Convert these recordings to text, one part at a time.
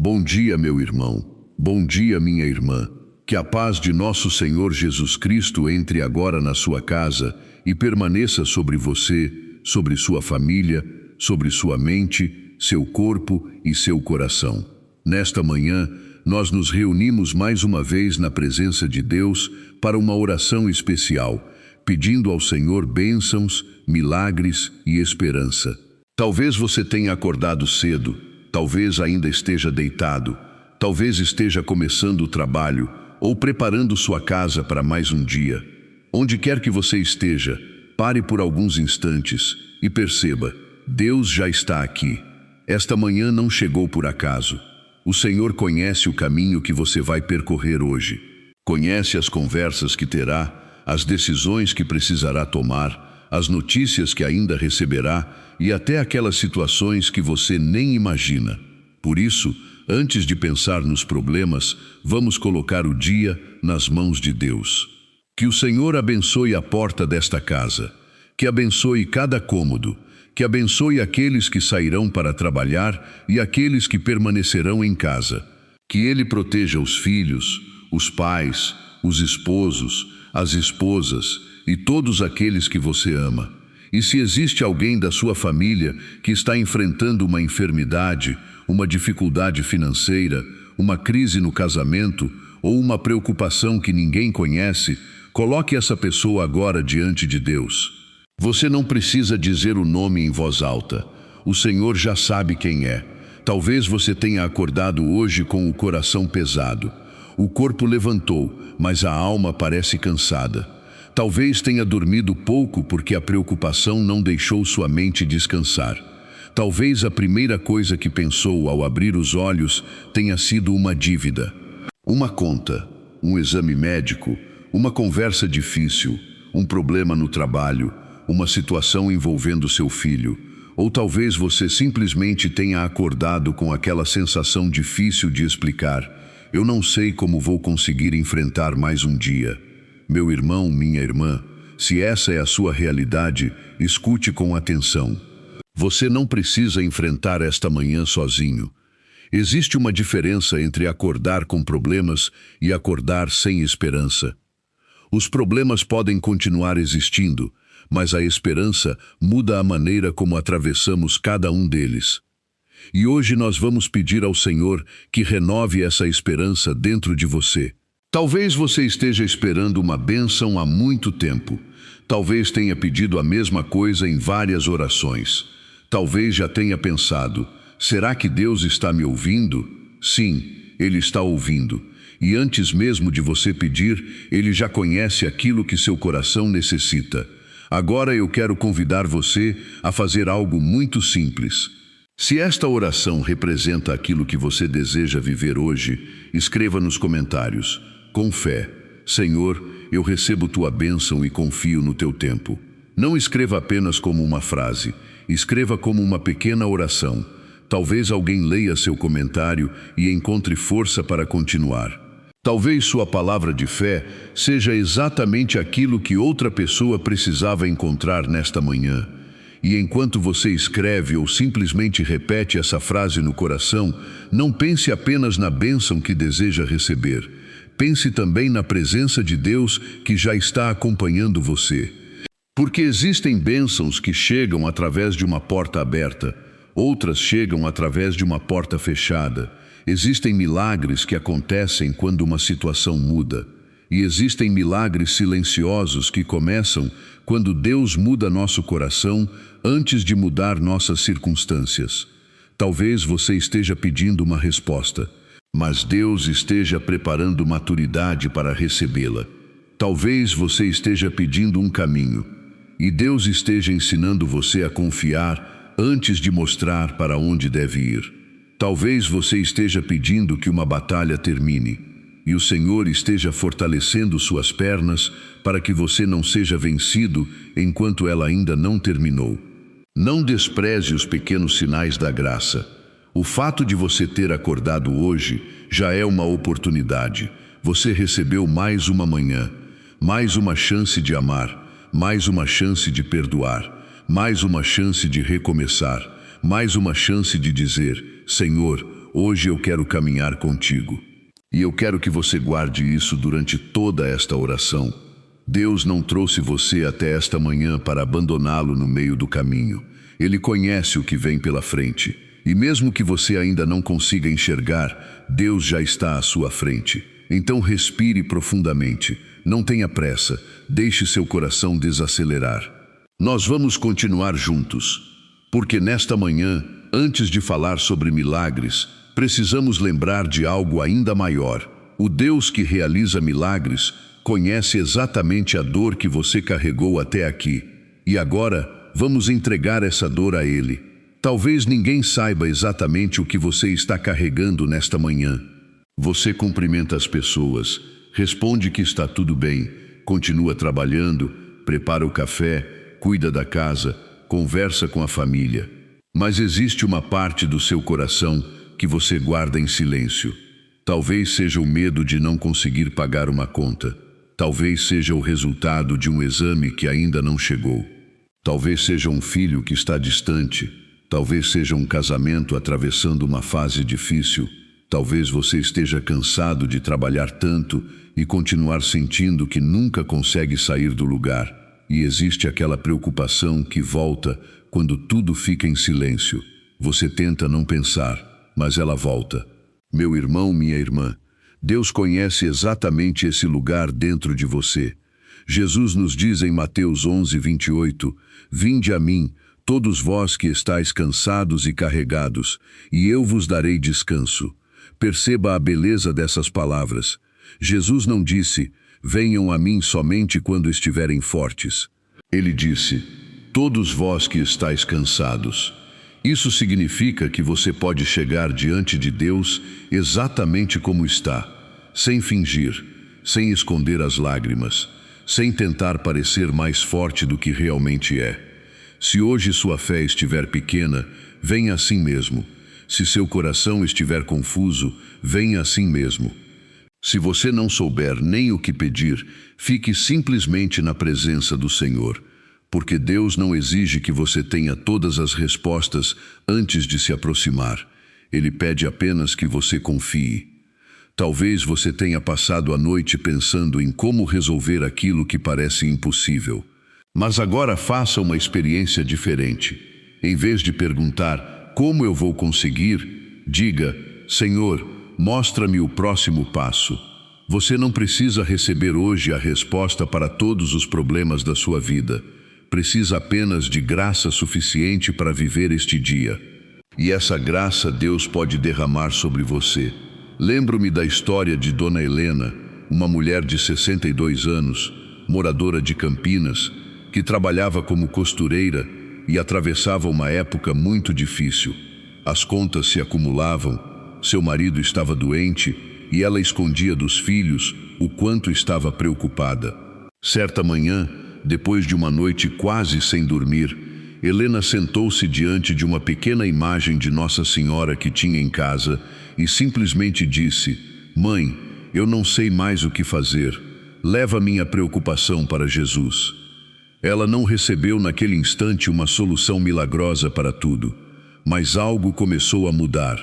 Bom dia, meu irmão. Bom dia, minha irmã. Que a paz de nosso Senhor Jesus Cristo entre agora na sua casa e permaneça sobre você, sobre sua família, sobre sua mente, seu corpo e seu coração. Nesta manhã, nós nos reunimos mais uma vez na presença de Deus para uma oração especial, pedindo ao Senhor bênçãos, milagres e esperança. Talvez você tenha acordado cedo, talvez ainda esteja deitado, talvez esteja começando o trabalho ou preparando sua casa para mais um dia. Onde quer que você esteja, pare por alguns instantes e perceba, Deus já está aqui. Esta manhã não chegou por acaso. O Senhor conhece o caminho que você vai percorrer hoje. Conhece as conversas que terá, as decisões que precisará tomar, as notícias que ainda receberá e até aquelas situações que você nem imagina. Por isso, antes de pensar nos problemas, vamos colocar o dia nas mãos de Deus. Que o Senhor abençoe a porta desta casa, que abençoe cada cômodo, que abençoe aqueles que sairão para trabalhar e aqueles que permanecerão em casa. Que Ele proteja os filhos, os pais, os esposos, as esposas e todos aqueles que você ama. E se existe alguém da sua família que está enfrentando uma enfermidade, uma dificuldade financeira, uma crise no casamento ou uma preocupação que ninguém conhece, coloque essa pessoa agora diante de Deus. Você não precisa dizer o nome em voz alta. O Senhor já sabe quem é. Talvez você tenha acordado hoje com o coração pesado. O corpo levantou, mas a alma parece cansada. Talvez tenha dormido pouco porque a preocupação não deixou sua mente descansar. Talvez a primeira coisa que pensou ao abrir os olhos tenha sido uma dívida, uma conta, um exame médico, uma conversa difícil, um problema no trabalho, uma situação envolvendo seu filho. Ou talvez você simplesmente tenha acordado com aquela sensação difícil de explicar. Eu não sei como vou conseguir enfrentar mais um dia. Meu irmão, minha irmã, se essa é a sua realidade, escute com atenção. Você não precisa enfrentar esta manhã sozinho. Existe uma diferença entre acordar com problemas e acordar sem esperança. Os problemas podem continuar existindo, mas a esperança muda a maneira como atravessamos cada um deles. E hoje nós vamos pedir ao Senhor que renove essa esperança dentro de você. Talvez você esteja esperando uma bênção há muito tempo. Talvez tenha pedido a mesma coisa em várias orações. Talvez já tenha pensado, será que Deus está me ouvindo? Sim, Ele está ouvindo. E antes mesmo de você pedir, Ele já conhece aquilo que seu coração necessita. Agora eu quero convidar você a fazer algo muito simples. Se esta oração representa aquilo que você deseja viver hoje, escreva nos comentários. Com fé, Senhor, eu recebo tua bênção e confio no teu tempo. Não escreva apenas como uma frase, escreva como uma pequena oração. Talvez alguém leia seu comentário e encontre força para continuar. Talvez sua palavra de fé seja exatamente aquilo que outra pessoa precisava encontrar nesta manhã. E enquanto você escreve ou simplesmente repete essa frase no coração, não pense apenas na bênção que deseja receber. Pense também na presença de Deus que já está acompanhando você. Porque existem bênçãos que chegam através de uma porta aberta, outras chegam através de uma porta fechada. Existem milagres que acontecem quando uma situação muda. E existem milagres silenciosos que começam quando Deus muda nosso coração antes de mudar nossas circunstâncias. Talvez você esteja pedindo uma resposta, mas Deus esteja preparando maturidade para recebê-la. Talvez você esteja pedindo um caminho, e Deus esteja ensinando você a confiar antes de mostrar para onde deve ir. Talvez você esteja pedindo que uma batalha termine, e o Senhor esteja fortalecendo suas pernas para que você não seja vencido enquanto ela ainda não terminou. Não despreze os pequenos sinais da graça. O fato de você ter acordado hoje já é uma oportunidade. Você recebeu mais uma manhã, mais uma chance de amar, mais uma chance de perdoar, mais uma chance de recomeçar, mais uma chance de dizer: Senhor, hoje eu quero caminhar contigo. E eu quero que você guarde isso durante toda esta oração. Deus não trouxe você até esta manhã para abandoná-lo no meio do caminho. Ele conhece o que vem pela frente. E mesmo que você ainda não consiga enxergar, Deus já está à sua frente. Então respire profundamente. Não tenha pressa. Deixe seu coração desacelerar. Nós vamos continuar juntos. Porque nesta manhã, antes de falar sobre milagres, precisamos lembrar de algo ainda maior. O Deus que realiza milagres conhece exatamente a dor que você carregou até aqui. E agora, vamos entregar essa dor a Ele. Talvez ninguém saiba exatamente o que você está carregando nesta manhã. Você cumprimenta as pessoas, responde que está tudo bem, continua trabalhando, prepara o café, cuida da casa, conversa com a família. Mas existe uma parte do seu coração que você guarda em silêncio. Talvez seja o medo de não conseguir pagar uma conta. Talvez seja o resultado de um exame que ainda não chegou. Talvez seja um filho que está distante. Talvez seja um casamento atravessando uma fase difícil. Talvez você esteja cansado de trabalhar tanto e continuar sentindo que nunca consegue sair do lugar. E existe aquela preocupação que volta quando tudo fica em silêncio. Você tenta não pensar, mas ela volta. Meu irmão, minha irmã, Deus conhece exatamente esse lugar dentro de você. Jesus nos diz em Mateus 11:28, vinde a mim, todos vós que estáis cansados e carregados, e eu vos darei descanso. Perceba a beleza dessas palavras. Jesus não disse, venham a mim somente quando estiverem fortes. Ele disse, todos vós que estáis cansados. Isso significa que você pode chegar diante de Deus exatamente como está, sem fingir, sem esconder as lágrimas, sem tentar parecer mais forte do que realmente é. Se hoje sua fé estiver pequena, venha assim mesmo. Se seu coração estiver confuso, venha assim mesmo. Se você não souber nem o que pedir, fique simplesmente na presença do Senhor, porque Deus não exige que você tenha todas as respostas antes de se aproximar. Ele pede apenas que você confie. Talvez você tenha passado a noite pensando em como resolver aquilo que parece impossível. Mas agora faça uma experiência diferente. Em vez de perguntar, como eu vou conseguir? Diga, Senhor, mostra-me o próximo passo. Você não precisa receber hoje a resposta para todos os problemas da sua vida. Precisa apenas de graça suficiente para viver este dia. E essa graça Deus pode derramar sobre você. Lembro-me da história de Dona Helena, uma mulher de 62 anos, moradora de Campinas, que trabalhava como costureira e atravessava uma época muito difícil. As contas se acumulavam, seu marido estava doente e ela escondia dos filhos o quanto estava preocupada. Certa manhã, depois de uma noite quase sem dormir, Helena sentou-se diante de uma pequena imagem de Nossa Senhora que tinha em casa e simplesmente disse, Mãe, eu não sei mais o que fazer. Leva minha preocupação para Jesus. Ela não recebeu naquele instante uma solução milagrosa para tudo, mas algo começou a mudar.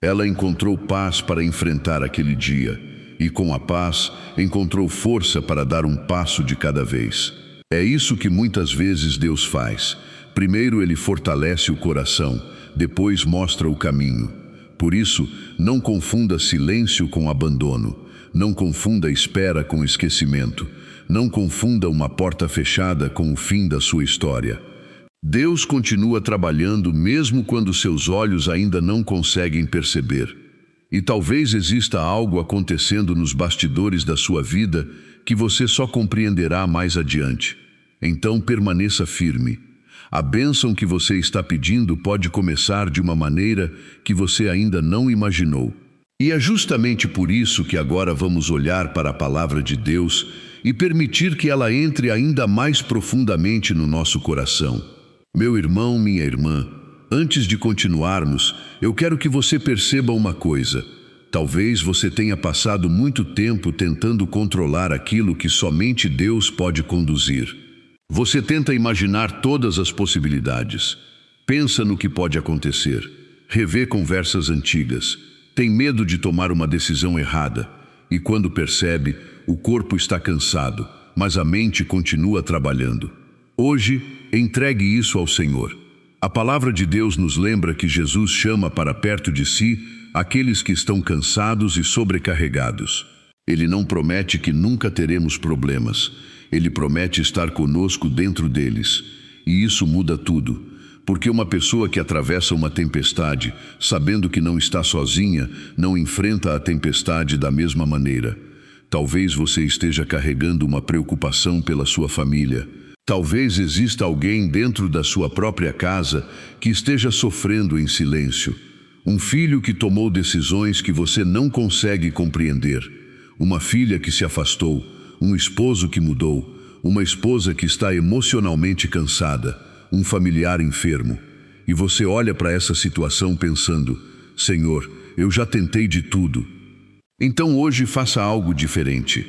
Ela encontrou paz para enfrentar aquele dia e, com a paz, encontrou força para dar um passo de cada vez. É isso que muitas vezes Deus faz. Primeiro Ele fortalece o coração, depois mostra o caminho. Por isso, não confunda silêncio com abandono. Não confunda espera com esquecimento. Não confunda uma porta fechada com o fim da sua história. Deus continua trabalhando mesmo quando seus olhos ainda não conseguem perceber. E talvez exista algo acontecendo nos bastidores da sua vida que você só compreenderá mais adiante. Então permaneça firme. A bênção que você está pedindo pode começar de uma maneira que você ainda não imaginou. E é justamente por isso que agora vamos olhar para a palavra de Deus e permitir que ela entre ainda mais profundamente no nosso coração. Meu irmão, minha irmã, antes de continuarmos, eu quero que você perceba uma coisa. Talvez você tenha passado muito tempo tentando controlar aquilo que somente Deus pode conduzir. Você tenta imaginar todas as possibilidades. Pensa no que pode acontecer. Revê conversas antigas. tem medo de tomar uma decisão errada e, quando percebe, o corpo está cansado, mas a mente continua trabalhando. Hoje, entregue isso ao Senhor. A palavra de Deus nos lembra que Jesus chama para perto de si aqueles que estão cansados e sobrecarregados. Ele não promete que nunca teremos problemas. Ele promete estar conosco dentro deles. E isso muda tudo. Porque uma pessoa que atravessa uma tempestade, sabendo que não está sozinha, não enfrenta a tempestade da mesma maneira. Talvez você esteja carregando uma preocupação pela sua família. Talvez exista alguém dentro da sua própria casa que esteja sofrendo em silêncio. Um filho que tomou decisões que você não consegue compreender. Uma filha que se afastou. Um esposo que mudou. Uma esposa que está emocionalmente cansada. Um familiar enfermo. E você olha para essa situação pensando: Senhor, eu já tentei de tudo. Então hoje faça algo diferente.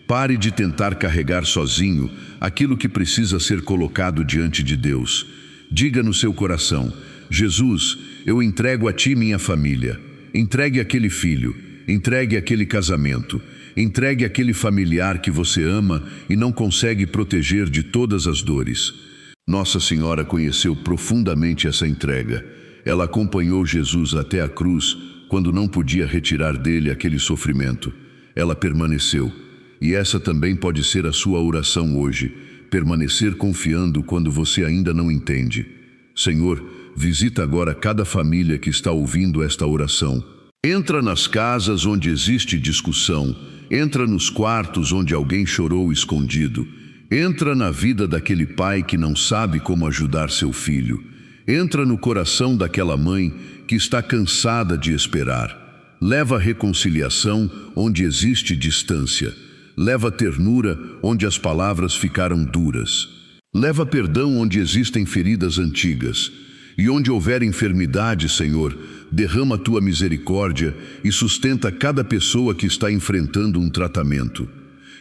Pare de tentar carregar sozinho aquilo que precisa ser colocado diante de Deus. Diga no seu coração: Jesus, eu entrego a Ti minha família. Entregue aquele filho, entregue aquele casamento, entregue aquele familiar que você ama e não consegue proteger de todas as dores. Nossa Senhora conheceu profundamente essa entrega. Ela acompanhou Jesus até a cruz quando não podia retirar dele aquele sofrimento. Ela permaneceu. E essa também pode ser a sua oração hoje, permanecer confiando quando você ainda não entende. Senhor, visita agora cada família que está ouvindo esta oração. Entra nas casas onde existe discussão, entra nos quartos onde alguém chorou escondido, entra na vida daquele pai que não sabe como ajudar seu filho, entra no coração daquela mãe que está cansada de esperar. Leva reconciliação onde existe distância. Leva ternura onde as palavras ficaram duras. Leva perdão onde existem feridas antigas. E onde houver enfermidade, Senhor, derrama Tua misericórdia e sustenta cada pessoa que está enfrentando um tratamento.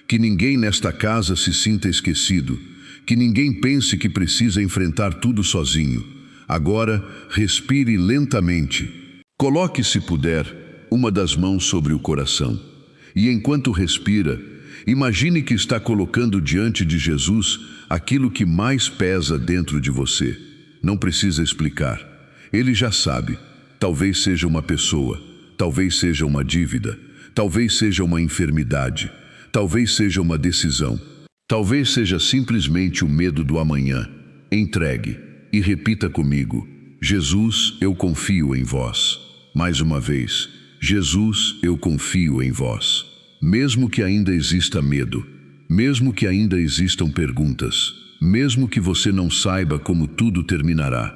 Que ninguém nesta casa se sinta esquecido. Que ninguém pense que precisa enfrentar tudo sozinho. Agora, respire lentamente. Coloque, se puder, uma das mãos sobre o coração. E enquanto respira, imagine que está colocando diante de Jesus aquilo que mais pesa dentro de você. Não precisa explicar. Ele já sabe. Talvez seja uma pessoa, talvez seja uma dívida, talvez seja uma enfermidade, talvez seja uma decisão, talvez seja simplesmente o medo do amanhã. Entregue e repita comigo: Jesus, eu confio em vós. Mais uma vez: Jesus, eu confio em vós. Mesmo que ainda exista medo, mesmo que ainda existam perguntas, mesmo que você não saiba como tudo terminará,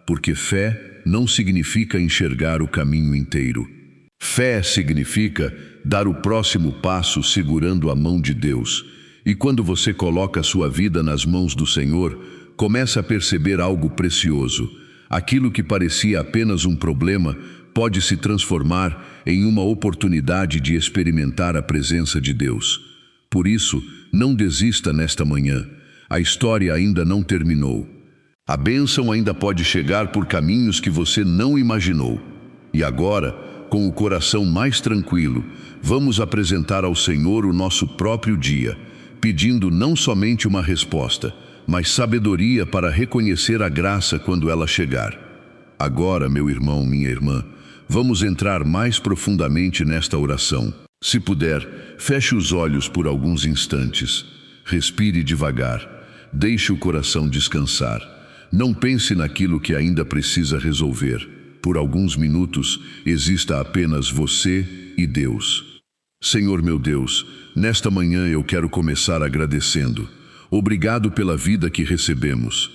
porque fé não significa enxergar o caminho inteiro. Fé significa dar o próximo passo segurando a mão de Deus. E quando você coloca a sua vida nas mãos do Senhor, começa a perceber algo precioso. Aquilo que parecia apenas um problema pode se transformar em uma oportunidade de experimentar a presença de Deus. Por isso, não desista nesta manhã. A história ainda não terminou. A bênção ainda pode chegar por caminhos que você não imaginou. E agora, com o coração mais tranquilo, vamos apresentar ao Senhor o nosso próprio dia, pedindo não somente uma resposta, mas sabedoria para reconhecer a graça quando ela chegar. Agora, meu irmão, minha irmã, vamos entrar mais profundamente nesta oração. Se puder, feche os olhos por alguns instantes. Respire devagar. Deixe o coração descansar. Não pense naquilo que ainda precisa resolver. Por alguns minutos, exista apenas você e Deus. Senhor meu Deus, nesta manhã eu quero começar agradecendo. Obrigado pela vida que recebemos.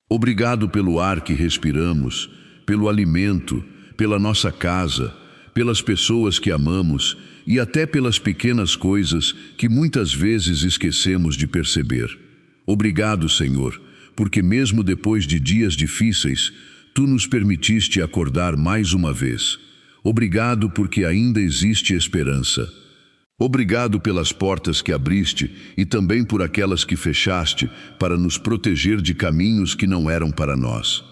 Obrigado pelo ar que respiramos, pelo alimento, pela nossa casa, pelas pessoas que amamos e até pelas pequenas coisas que muitas vezes esquecemos de perceber. Obrigado, Senhor, porque mesmo depois de dias difíceis, Tu nos permitiste acordar mais uma vez. Obrigado porque ainda existe esperança. Obrigado pelas portas que abriste e também por aquelas que fechaste para nos proteger de caminhos que não eram para nós.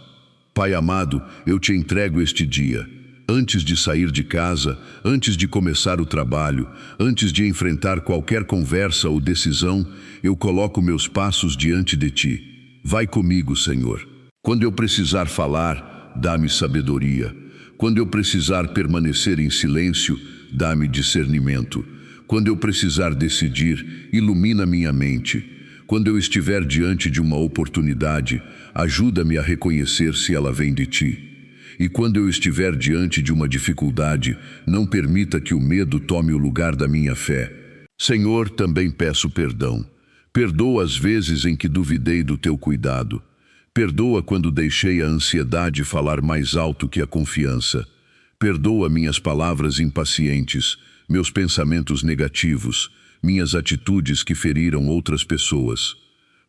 Pai amado, eu te entrego este dia. Antes de sair de casa, antes de começar o trabalho, antes de enfrentar qualquer conversa ou decisão, eu coloco meus passos diante de ti. Vai comigo, Senhor. Quando eu precisar falar, dá-me sabedoria. Quando eu precisar permanecer em silêncio, dá-me discernimento. Quando eu precisar decidir, ilumina minha mente. Quando eu estiver diante de uma oportunidade, ajuda-me a reconhecer se ela vem de ti. E quando eu estiver diante de uma dificuldade, não permita que o medo tome o lugar da minha fé. Senhor, também peço perdão. Perdoa as vezes em que duvidei do teu cuidado. Perdoa quando deixei a ansiedade falar mais alto que a confiança. Perdoa minhas palavras impacientes, meus pensamentos negativos, minhas atitudes que feriram outras pessoas.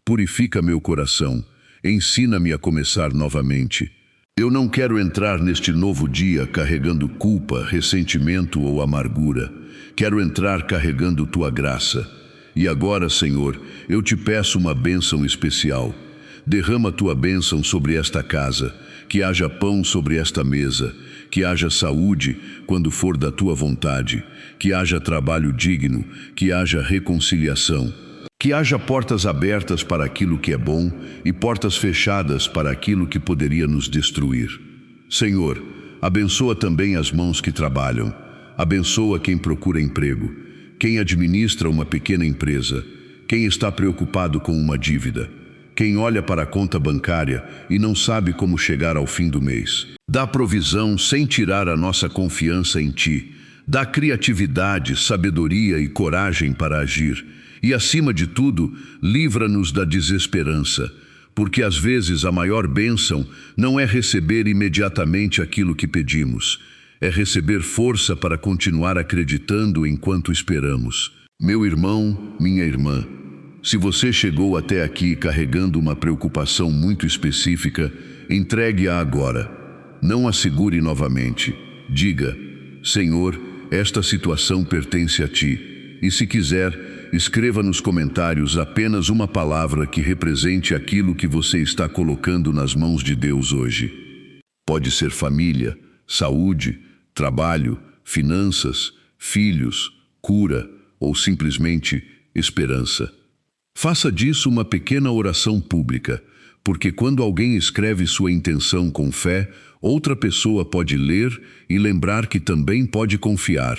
Purifica meu coração, ensina-me a começar novamente. Eu não quero entrar neste novo dia carregando culpa, ressentimento ou amargura. Quero entrar carregando tua graça. E agora, Senhor, eu te peço uma bênção especial. Derrama tua bênção sobre esta casa, que haja pão sobre esta mesa, que haja saúde quando for da tua vontade, que haja trabalho digno, que haja reconciliação. Que haja portas abertas para aquilo que é bom e portas fechadas para aquilo que poderia nos destruir. Senhor, abençoa também as mãos que trabalham. Abençoa quem procura emprego, quem administra uma pequena empresa, quem está preocupado com uma dívida, quem olha para a conta bancária e não sabe como chegar ao fim do mês. Dá provisão sem tirar a nossa confiança em ti. Dá criatividade, sabedoria e coragem para agir. E, acima de tudo, livra-nos da desesperança, porque às vezes a maior bênção não é receber imediatamente aquilo que pedimos, é receber força para continuar acreditando enquanto esperamos. Meu irmão, minha irmã, se você chegou até aqui carregando uma preocupação muito específica, entregue-a agora. Não a segure novamente. Diga: Senhor, esta situação pertence a ti. E se quiser, escreva nos comentários apenas uma palavra que represente aquilo que você está colocando nas mãos de Deus hoje. Pode ser família, saúde, trabalho, finanças, filhos, cura ou simplesmente esperança. Faça disso uma pequena oração pública, porque quando alguém escreve sua intenção com fé, outra pessoa pode ler e lembrar que também pode confiar.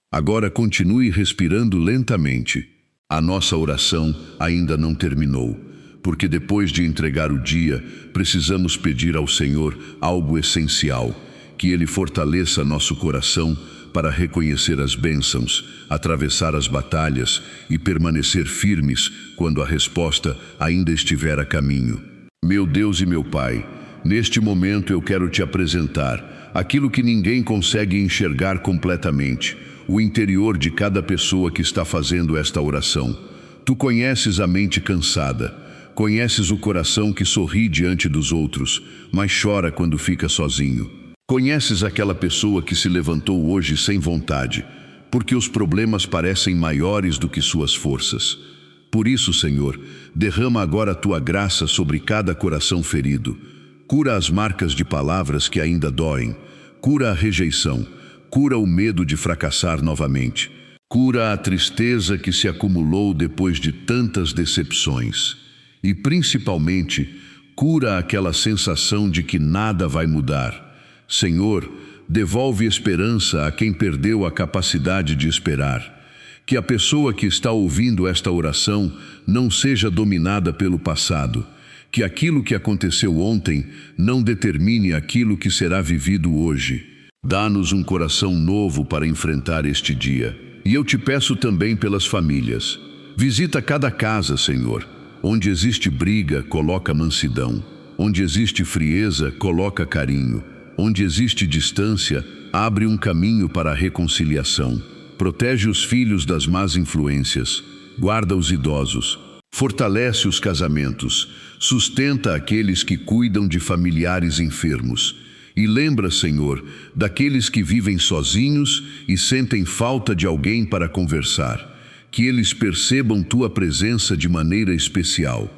Agora continue respirando lentamente. A nossa oração ainda não terminou, porque depois de entregar o dia, precisamos pedir ao Senhor algo essencial, que Ele fortaleça nosso coração para reconhecer as bênçãos, atravessar as batalhas e permanecer firmes quando a resposta ainda estiver a caminho. Meu Deus e meu Pai, neste momento eu quero te apresentar aquilo que ninguém consegue enxergar completamente, o interior de cada pessoa que está fazendo esta oração. Tu conheces a mente cansada, conheces o coração que sorri diante dos outros, mas chora quando fica sozinho. Conheces aquela pessoa que se levantou hoje sem vontade, porque os problemas parecem maiores do que suas forças. Por isso, Senhor, derrama agora a tua graça sobre cada coração ferido. Cura as marcas de palavras que ainda doem. Cura a rejeição. Cura o medo de fracassar novamente. Cura a tristeza que se acumulou depois de tantas decepções. E, principalmente, cura aquela sensação de que nada vai mudar. Senhor, devolve esperança a quem perdeu a capacidade de esperar. Que a pessoa que está ouvindo esta oração não seja dominada pelo passado. Que aquilo que aconteceu ontem não determine aquilo que será vivido hoje. Dá-nos um coração novo para enfrentar este dia. E eu te peço também pelas famílias. Visita cada casa, Senhor. Onde existe briga, coloca mansidão. Onde existe frieza, coloca carinho. Onde existe distância, abre um caminho para a reconciliação. Protege os filhos das más influências. Guarda os idosos. Fortalece os casamentos. Sustenta aqueles que cuidam de familiares enfermos. E lembra, Senhor, daqueles que vivem sozinhos e sentem falta de alguém para conversar. Que eles percebam tua presença de maneira especial.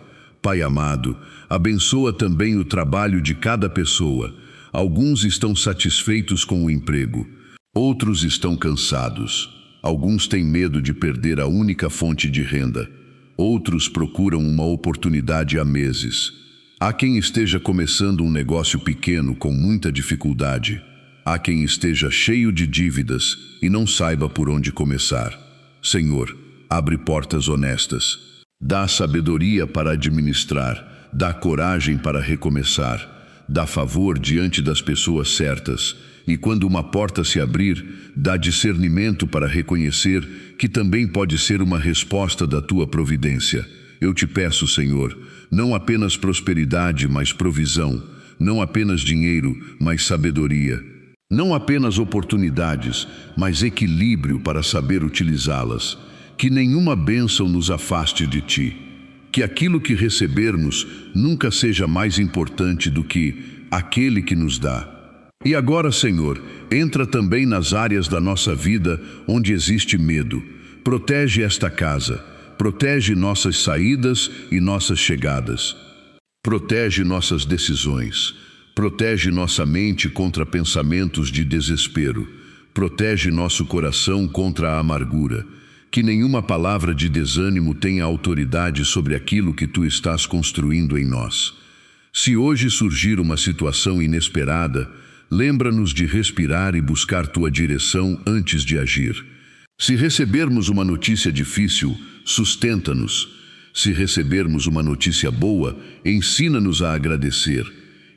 Pai amado, abençoa também o trabalho de cada pessoa. Alguns estão satisfeitos com o emprego. Outros estão cansados. Alguns têm medo de perder a única fonte de renda. Outros procuram uma oportunidade há meses. Há quem esteja começando um negócio pequeno com muita dificuldade. Há quem esteja cheio de dívidas e não saiba por onde começar. Senhor, abre portas honestas. Dá sabedoria para administrar. Dá coragem para recomeçar. Dá favor diante das pessoas certas. E quando uma porta se abrir, dá discernimento para reconhecer que também pode ser uma resposta da tua providência. Eu te peço, Senhor, não apenas prosperidade, mas provisão. Não apenas dinheiro, mas sabedoria. Não apenas oportunidades, mas equilíbrio para saber utilizá-las. Que nenhuma bênção nos afaste de ti. Que aquilo que recebermos nunca seja mais importante do que aquele que nos dá. E agora, Senhor, entra também nas áreas da nossa vida onde existe medo. Protege esta casa. Protege nossas saídas e nossas chegadas. Protege nossas decisões. Protege nossa mente contra pensamentos de desespero. Protege nosso coração contra a amargura. Que nenhuma palavra de desânimo tenha autoridade sobre aquilo que tu estás construindo em nós. Se hoje surgir uma situação inesperada, lembra-nos de respirar e buscar tua direção antes de agir. Se recebermos uma notícia difícil, sustenta-nos. Se recebermos uma notícia boa, ensina-nos a agradecer.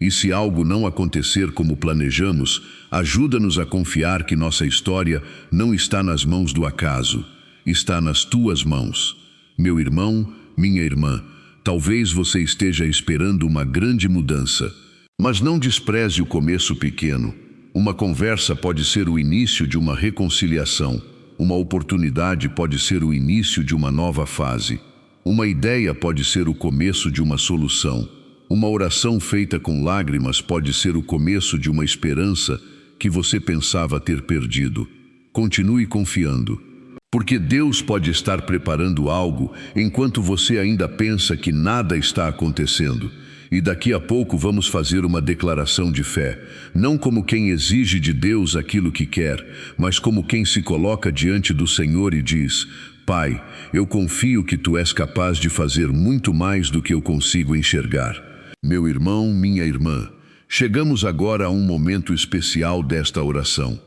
E se algo não acontecer como planejamos, ajuda-nos a confiar que nossa história não está nas mãos do acaso, está nas tuas mãos. Meu irmão, minha irmã, talvez você esteja esperando uma grande mudança, mas não despreze o começo pequeno. Uma conversa pode ser o início de uma reconciliação. Uma oportunidade pode ser o início de uma nova fase. Uma ideia pode ser o começo de uma solução. Uma oração feita com lágrimas pode ser o começo de uma esperança que você pensava ter perdido. Continue confiando, porque Deus pode estar preparando algo enquanto você ainda pensa que nada está acontecendo. E daqui a pouco vamos fazer uma declaração de fé, não como quem exige de Deus aquilo que quer, mas como quem se coloca diante do Senhor e diz: Pai, eu confio que Tu és capaz de fazer muito mais do que eu consigo enxergar. Meu irmão, minha irmã, chegamos agora a um momento especial desta oração.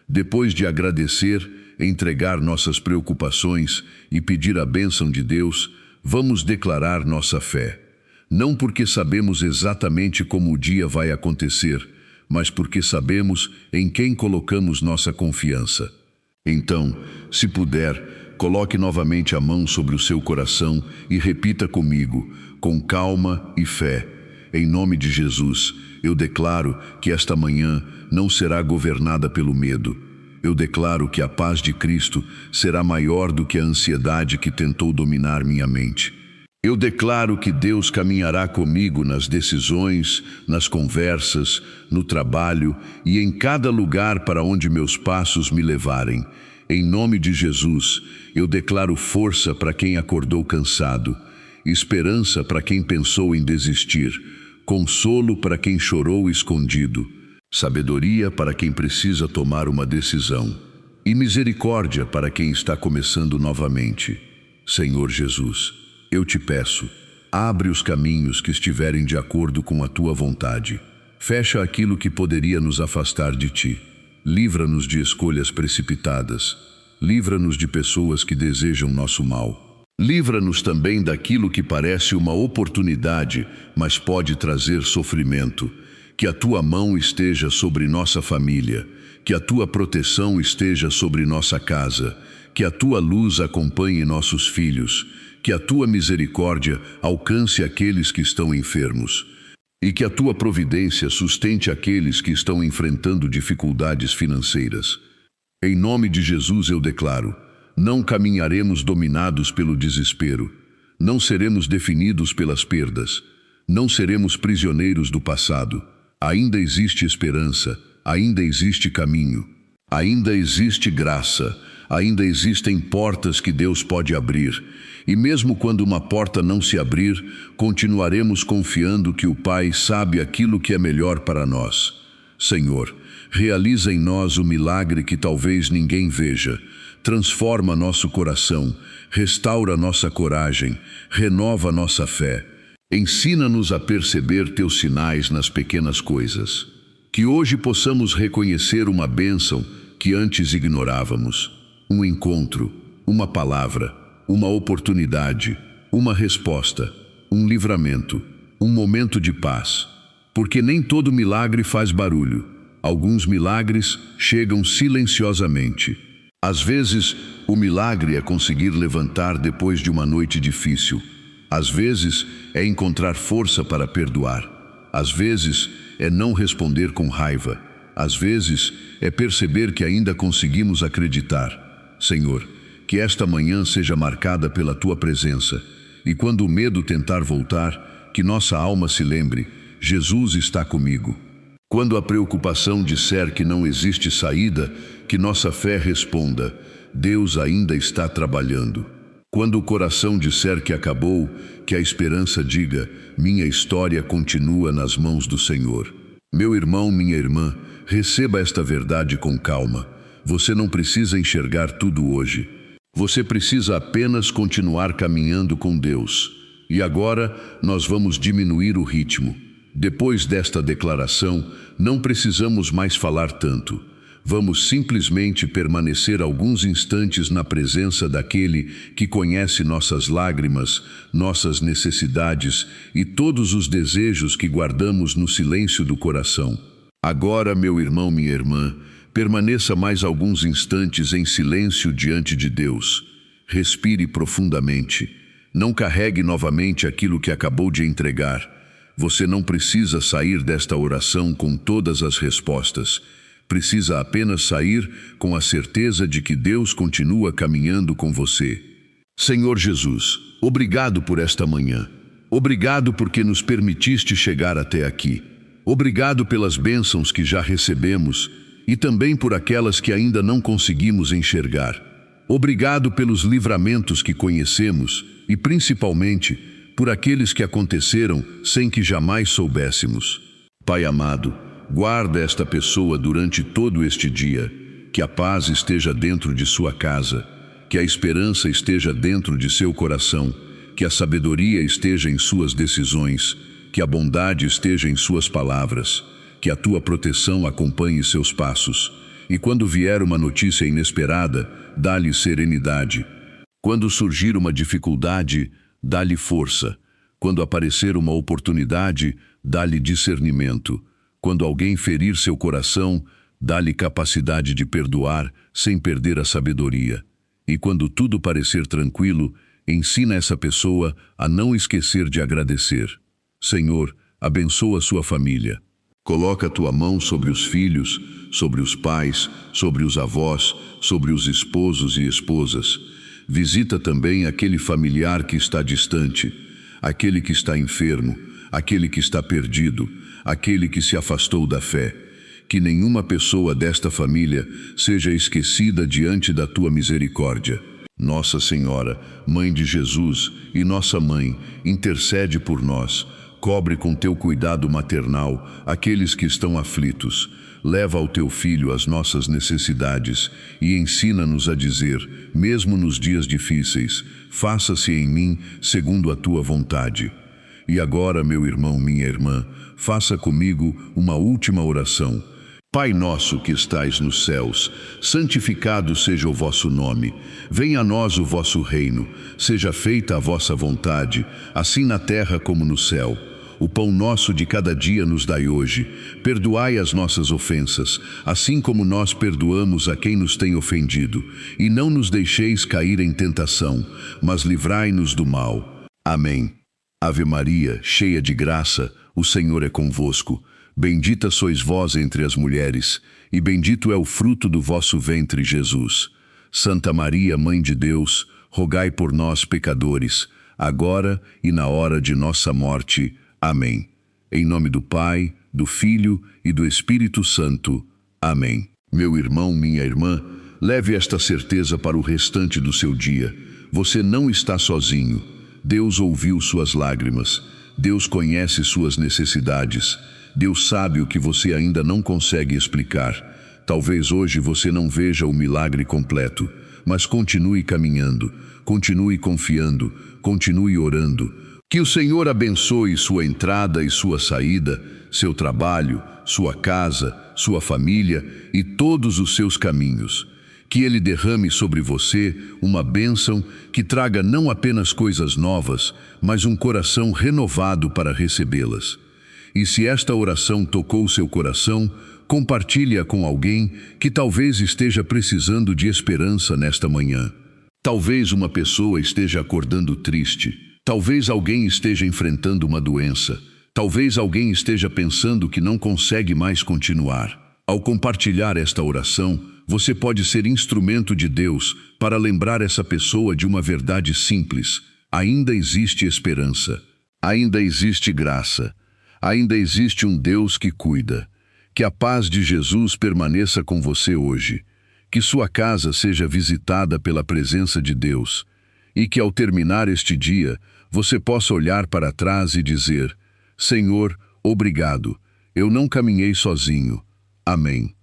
Depois de agradecer, entregar nossas preocupações e pedir a bênção de Deus, vamos declarar nossa fé. Não porque sabemos exatamente como o dia vai acontecer, mas porque sabemos em quem colocamos nossa confiança. Então, se puder, coloque novamente a mão sobre o seu coração e repita comigo, com calma e fé. Em nome de Jesus, eu declaro que esta manhã não será governada pelo medo. Eu declaro que a paz de Cristo será maior do que a ansiedade que tentou dominar minha mente. Eu declaro que Deus caminhará comigo nas decisões, nas conversas, no trabalho e em cada lugar para onde meus passos me levarem. Em nome de Jesus, eu declaro força para quem acordou cansado, esperança para quem pensou em desistir, consolo para quem chorou escondido, sabedoria para quem precisa tomar uma decisão e misericórdia para quem está começando novamente. Senhor Jesus, eu te peço, abre os caminhos que estiverem de acordo com a tua vontade. Fecha aquilo que poderia nos afastar de ti. Livra-nos de escolhas precipitadas. Livra-nos de pessoas que desejam nosso mal. Livra-nos também daquilo que parece uma oportunidade, mas pode trazer sofrimento. Que a tua mão esteja sobre nossa família. Que a tua proteção esteja sobre nossa casa. Que a tua luz acompanhe nossos filhos. Que a tua misericórdia alcance aqueles que estão enfermos. E que a tua providência sustente aqueles que estão enfrentando dificuldades financeiras. Em nome de Jesus eu declaro, não caminharemos dominados pelo desespero. Não seremos definidos pelas perdas. Não seremos prisioneiros do passado. Ainda existe esperança. Ainda existe caminho. Ainda existe graça. Ainda existem portas que Deus pode abrir. E mesmo quando uma porta não se abrir, continuaremos confiando que o Pai sabe aquilo que é melhor para nós. Senhor, realiza em nós o milagre que talvez ninguém veja. Transforma nosso coração, restaura nossa coragem, renova nossa fé. Ensina-nos a perceber teus sinais nas pequenas coisas. Que hoje possamos reconhecer uma bênção que antes ignorávamos. Um encontro, uma palavra, uma oportunidade, uma resposta, um livramento, um momento de paz. Porque nem todo milagre faz barulho. Alguns milagres chegam silenciosamente. Às vezes, o milagre é conseguir levantar depois de uma noite difícil. Às vezes, é encontrar força para perdoar. Às vezes, é não responder com raiva. Às vezes, é perceber que ainda conseguimos acreditar. Senhor, que esta manhã seja marcada pela Tua presença. E quando o medo tentar voltar, que nossa alma se lembre, Jesus está comigo. Quando a preocupação disser que não existe saída, que nossa fé responda, Deus ainda está trabalhando. Quando o coração disser que acabou, que a esperança diga, minha história continua nas mãos do Senhor. Meu irmão, minha irmã, receba esta verdade com calma. Você não precisa enxergar tudo hoje. Você precisa apenas continuar caminhando com Deus. E agora nós vamos diminuir o ritmo. Depois desta declaração, não precisamos mais falar tanto. Vamos simplesmente permanecer alguns instantes na presença daquele que conhece nossas lágrimas, nossas necessidades e todos os desejos que guardamos no silêncio do coração. Agora, meu irmão, minha irmã, permaneça mais alguns instantes em silêncio diante de Deus. Respire profundamente. Não carregue novamente aquilo que acabou de entregar. Você não precisa sair desta oração com todas as respostas. Precisa apenas sair com a certeza de que Deus continua caminhando com você. Senhor Jesus, obrigado por esta manhã. Obrigado porque nos permitiste chegar até aqui. Obrigado pelas bênçãos que já recebemos e também por aquelas que ainda não conseguimos enxergar. Obrigado pelos livramentos que conhecemos e, principalmente, por aqueles que aconteceram sem que jamais soubéssemos. Pai amado, guarda esta pessoa durante todo este dia, que a paz esteja dentro de sua casa, que a esperança esteja dentro de seu coração, que a sabedoria esteja em suas decisões, que a bondade esteja em suas palavras, que a tua proteção acompanhe seus passos, e quando vier uma notícia inesperada, dá-lhe serenidade. Quando surgir uma dificuldade, dá-lhe força. Quando aparecer uma oportunidade, dá-lhe discernimento. Quando alguém ferir seu coração, dá-lhe capacidade de perdoar sem perder a sabedoria. E quando tudo parecer tranquilo, ensina essa pessoa a não esquecer de agradecer. Senhor, abençoa sua família. Coloca a tua mão sobre os filhos, sobre os pais, sobre os avós, sobre os esposos e esposas. Visita também aquele familiar que está distante, aquele que está enfermo, aquele que está perdido, aquele que se afastou da fé. Que nenhuma pessoa desta família seja esquecida diante da tua misericórdia. Nossa Senhora, Mãe de Jesus e nossa Mãe, intercede por nós. Cobre com teu cuidado maternal aqueles que estão aflitos. Leva ao teu Filho as nossas necessidades e ensina-nos a dizer, mesmo nos dias difíceis, faça-se em mim segundo a tua vontade. E agora, meu irmão, minha irmã, faça comigo uma última oração. Pai nosso que estais nos céus, santificado seja o vosso nome. Venha a nós o vosso reino. Seja feita a vossa vontade, assim na terra como no céu. O pão nosso de cada dia nos dai hoje. Perdoai as nossas ofensas, assim como nós perdoamos a quem nos tem ofendido. E não nos deixeis cair em tentação, mas livrai-nos do mal. Amém. Ave Maria, cheia de graça, o Senhor é convosco. Bendita sois vós entre as mulheres, e bendito é o fruto do vosso ventre, Jesus. Santa Maria, Mãe de Deus, rogai por nós, pecadores, agora e na hora de nossa morte. Amém. Em nome do Pai, do Filho e do Espírito Santo. Amém. Meu irmão, minha irmã, leve esta certeza para o restante do seu dia. Você não está sozinho. Deus ouviu suas lágrimas. Deus conhece suas necessidades. Deus sabe o que você ainda não consegue explicar. Talvez hoje você não veja o milagre completo, mas continue caminhando, continue confiando, continue orando. Que o Senhor abençoe sua entrada e sua saída, seu trabalho, sua casa, sua família e todos os seus caminhos. Que Ele derrame sobre você uma bênção que traga não apenas coisas novas, mas um coração renovado para recebê-las. E se esta oração tocou seu coração, compartilhe-a com alguém que talvez esteja precisando de esperança nesta manhã. Talvez uma pessoa esteja acordando triste. Talvez alguém esteja enfrentando uma doença. Talvez alguém esteja pensando que não consegue mais continuar. Ao compartilhar esta oração, você pode ser instrumento de Deus para lembrar essa pessoa de uma verdade simples. Ainda existe esperança. Ainda existe graça. Ainda existe um Deus que cuida. Que a paz de Jesus permaneça com você hoje. Que sua casa seja visitada pela presença de Deus. E que ao terminar este dia, você possa olhar para trás e dizer: Senhor, obrigado. Eu não caminhei sozinho. Amém.